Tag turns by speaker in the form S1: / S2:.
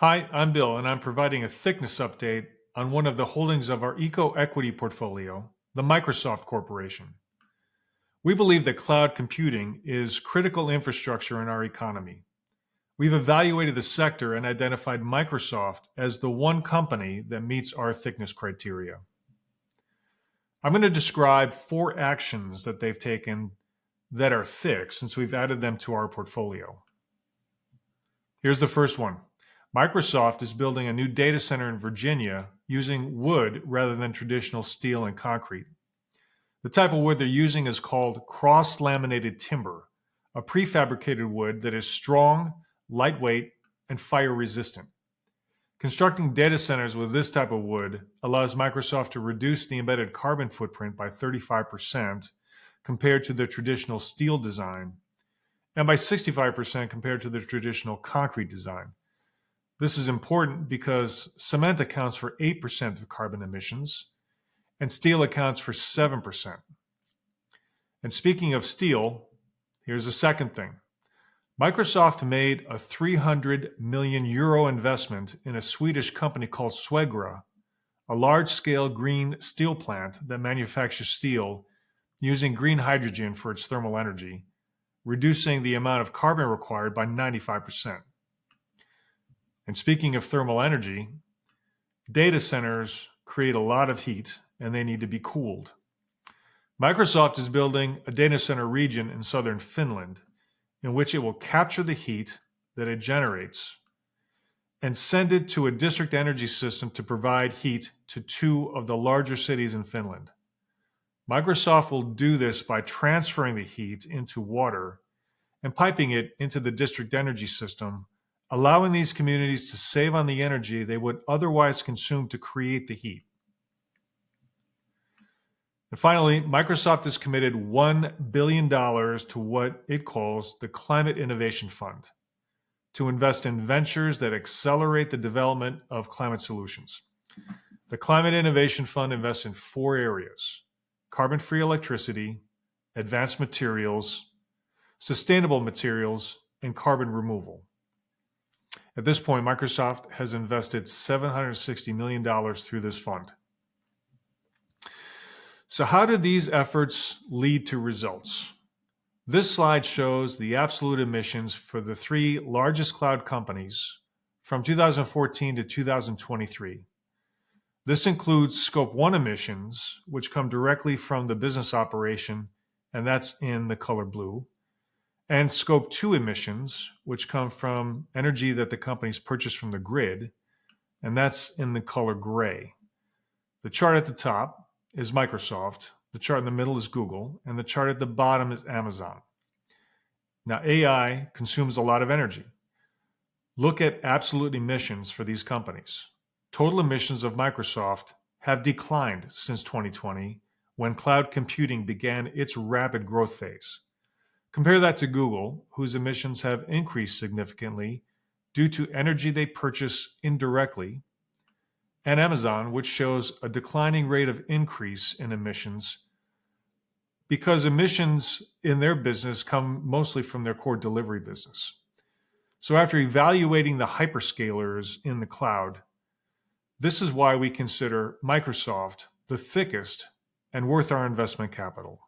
S1: Hi, I'm Bill, and I'm providing a thickness update on one of the holdings of our eco equity portfolio, the Microsoft Corporation. We believe that cloud computing is critical infrastructure in our economy. We've evaluated the sector and identified Microsoft as the one company that meets our thickness criteria. I'm going to describe four actions that they've taken that are thick since we've added them to our portfolio. Here's the first one. Microsoft is building a new data center in Virginia using wood rather than traditional steel and concrete. The type of wood they're using is called cross-laminated timber, a prefabricated wood that is strong, lightweight, and fire resistant. Constructing data centers with this type of wood allows Microsoft to reduce the embedded carbon footprint by 35% compared to the traditional steel design, and by 65% compared to the traditional concrete design. This is important because cement accounts for 8% of carbon emissions, and steel accounts for 7%. And speaking of steel, here's a second thing. Microsoft made a 300 million euro investment in a Swedish company called Swegra, a large-scale green steel plant that manufactures steel using green hydrogen for its thermal energy, reducing the amount of carbon required by 95%. And speaking of thermal energy, data centers create a lot of heat and they need to be cooled. Microsoft is building a data center region in southern Finland in which it will capture the heat that it generates and send it to a district energy system to provide heat to two of the larger cities in Finland. Microsoft will do this by transferring the heat into water and piping it into the district energy system, allowing these communities to save on the energy they would otherwise consume to create the heat. And finally, Microsoft has committed $1 billion to what it calls the Climate Innovation Fund to invest in ventures that accelerate the development of climate solutions. The Climate Innovation Fund invests in four areas: carbon-free electricity, advanced materials, sustainable materials, and carbon removal. At this point, Microsoft has invested $760 million through this fund. So how do these efforts lead to results? This slide shows the absolute emissions for the three largest cloud companies from 2014 to 2023. This includes Scope 1 emissions, which come directly from the business operation, and that's in the color blue, and Scope 2 emissions, which come from energy that the companies purchase from the grid, and that's in the color gray. The chart at the top is Microsoft, the chart in the middle is Google, and the chart at the bottom is Amazon. Now, AI consumes a lot of energy. Look at absolute emissions for these companies. Total emissions of Microsoft have declined since 2020, when cloud computing began its rapid growth phase. Compare that to Google, whose emissions have increased significantly due to energy they purchase indirectly, and Amazon, which shows a declining rate of increase in emissions because emissions in their business come mostly from their core delivery business. So after evaluating the hyperscalers in the cloud, this is why we consider Microsoft the thickest and worth our investment capital.